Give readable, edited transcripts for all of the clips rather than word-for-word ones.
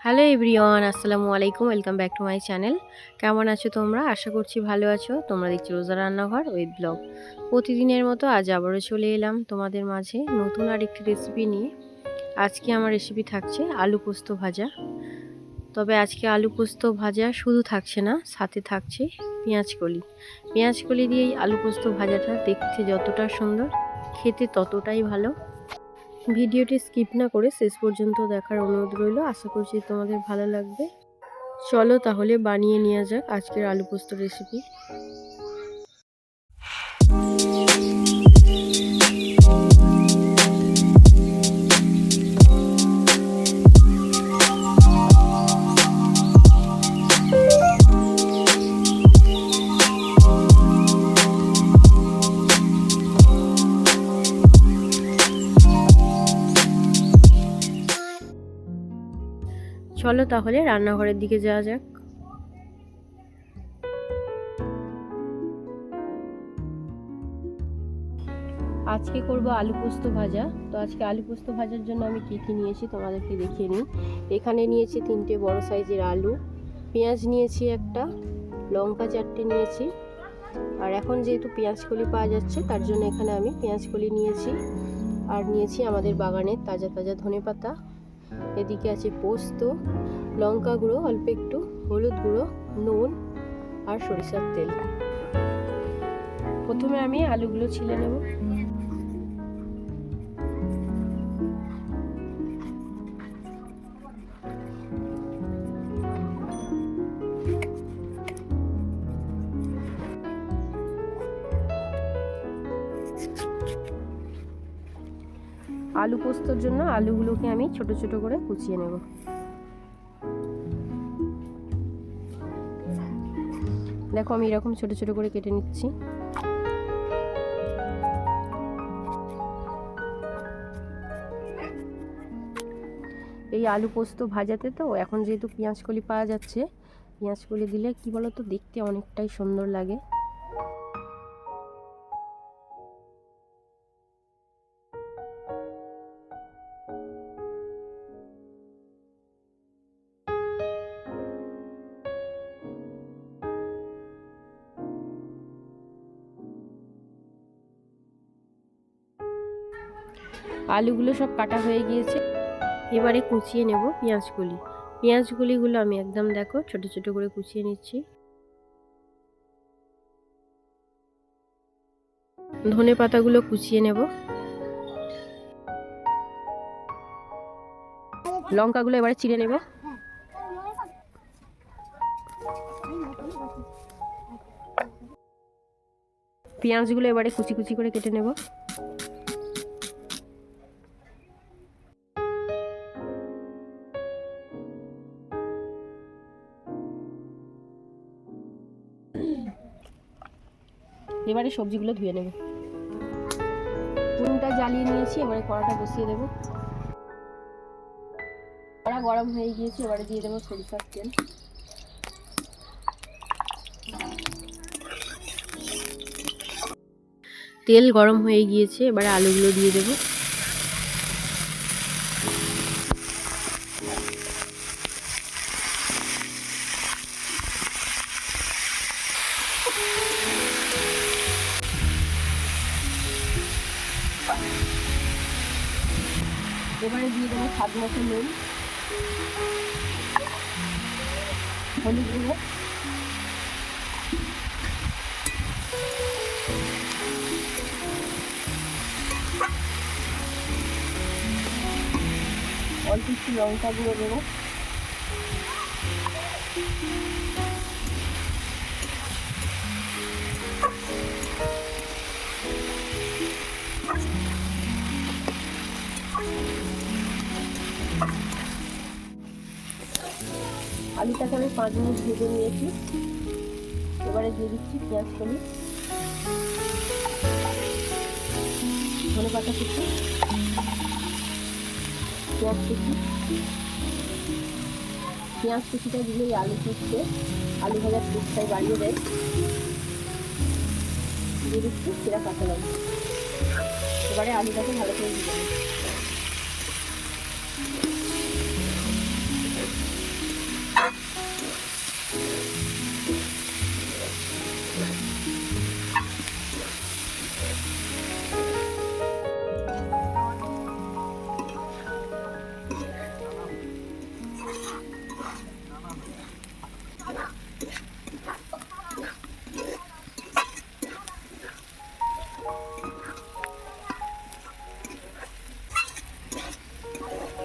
Hello everyone, আসসালামু আলাইকুম। Welcome back to my channel. কেমন আছো তোমরা? আশা করছি ভালো আছো। তোমরা দেখছো রোজা রান্নাঘর উইথ ব্লগ। প্রতিদিনের মতো আজ আবারও চলে এলাম তোমাদের মাঝে নতুন আরেকটি রেসিপি নিয়ে। আজকে আমার রেসিপি থাকছে আলু পোস্ত ভাজা। তবে আজকে আলু পোস্ত ভাজা শুধু থাকছে না, সাথে থাকছে পেঁয়াজকলি। পেঁয়াজকলি দিয়েই আলু পোস্ত ভাজাটা দেখতে যতটা সুন্দর, খেতে ততটাই ভালো। ভিডিওটি স্কিপ না করে শেষ পর্যন্ত দেখার অনুরোধ রইল। আশা করছি তোমাদের ভালো লাগবে। চলো তাহলে বানিয়ে নেওয়া যাক আজকের আলু পোস্ত রেসিপি। চলো তাহলে রান্নাঘরের দিকে যাওয়া যাক। আজকে করব আলু পোস্ত ভাজা। তো আজকে আলু পোস্ত ভাজার জন্য আমি কী নিয়েছি তোমাদেরকে দেখিয়ে নিই। এখানে নিয়েছি 3টে বড় সাইজের আলু, পেঁয়াজ নিয়েছি একটা, লঙ্কা 4টে নিয়েছি। আর এখন যেহেতু পেঁয়াজকলি পাওয়া যাচ্ছে তার জন্য এখানে আমি পেঁয়াজকলি নিয়েছি। আর নিয়েছি আমাদের বাগানের তাজা তাজা ধনেপাতা। এদিকে আছে পোস্ত, লঙ্কা গুঁড়ো অল্প একটু, হলুদ গুঁড়ো, নুন আর সরিষার তেল। প্রথমে আমি আলুগুলো ছিলে নেব। আলু পোস্তর জন্য আলুগুলোকে আমি ছোট ছোট করে কুচিয়ে নেব। দেখো আমি এরকম ছোট ছোট করে কেটে নিচ্ছি। এই আলু পোস্ত ভাজাতে তো এখন যেহেতু পেঁয়াজকলি পাওয়া যাচ্ছে, পেঁয়াজকলি দিলে কি বলতো দেখতে অনেকটাই সুন্দর লাগে। আলুগুলো সব কাটা হয়ে গিয়েছে, এবারে কুচিয়ে নেব পেঁয়াজকলি। পেঁয়াজকলিগুলো আমি একদম দেখো ছোট ছোট করে কুচিয়ে নিচ্ছি। ধনে পাতাগুলো কুচিয়ে নেব। লঙ্কাগুলো এবারে চিড়ে নেব। পেঁয়াজগুলো এবারে কুচি কুচি করে কেটে নেব। এবারে সবজিগুলো ধুয়ে নেব। উনুনটা জ্বালিয়ে নিয়েছি, এবারে কড়াটা বসিয়ে দেব। কড়া গরম হয়ে গিয়েছে, এবারে দিয়ে দেবো সরিষার তেল। তেল গরম হয়ে গিয়েছে, এবারে আলুগুলো দিয়ে দেব। এবারে দিয়ে দেবো স্বাদ মতো নুন, হলুদ গুঁড়ো, অল্প একটু লঙ্কা গুঁড়ো দেবো। আলুটাকে আমি 5 মিনিট ভেজে নিয়েছি। এবারে দিয়ে দিচ্ছি পেঁয়াজকলি, ধনেপাতা কুচি, পেঁয়াজ কুচি। পেঁয়াজ কুচিটা দিলে আলু কুচতে আলু ভাজার টেস্টটাই বাড়িয়ে দেয়। দিয়ে দিচ্ছি সেরা কাঁচা লঙ্কা। এবারে আলুটাকে ভালো করে দিয়ে দেবো।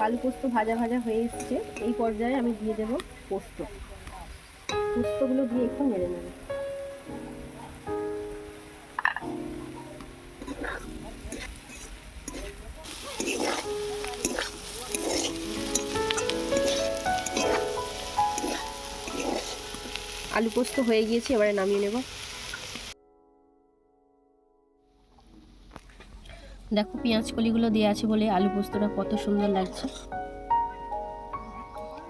আলু পোস্ত ভাজা ভাজা হয়ে এসছে। এই পর্যায়ে আমি দিয়ে দেবো পোস্তগুলো দিয়ে একটু নেড়ে নেব। আলু পোস্ত হয়ে গিয়েছে, এবারে নামিয়ে নেব। দেখো পেঁয়াজ কলিগুলো দেওয়া আছে বলে আলু পোস্তটা কত সুন্দর লাগছে।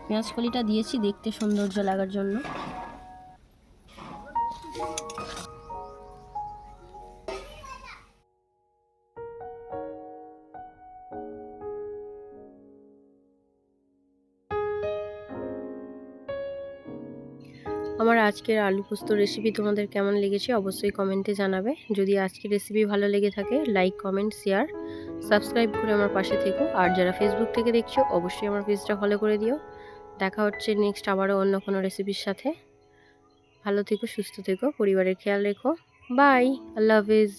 পেঁয়াজ কলিটা দিয়েছি দেখতে সৌন্দর্য লাগার জন্য। আমার আজকের আলু পোস্ত রেসিপি তোমাদের কেমন লেগেছে অবশ্যই কমেন্টে জানাবে। যদি আজকের রেসিপি ভালো লেগে থাকে লাইক, কমেন্ট, শেয়ার, সাবস্ক্রাইব করে আমার পাশে থেকো। আর যারা ফেসবুক থেকে দেখছো অবশ্যই আমার পেজটা ফলো করে দিও। দেখা হচ্ছে নেক্সট আবারও অন্য কোনো রেসিপির সাথে। ভালো থেকো, সুস্থ থেকো, পরিবারের খেয়াল রেখো। বাই, আল্লাহ হাফিজ।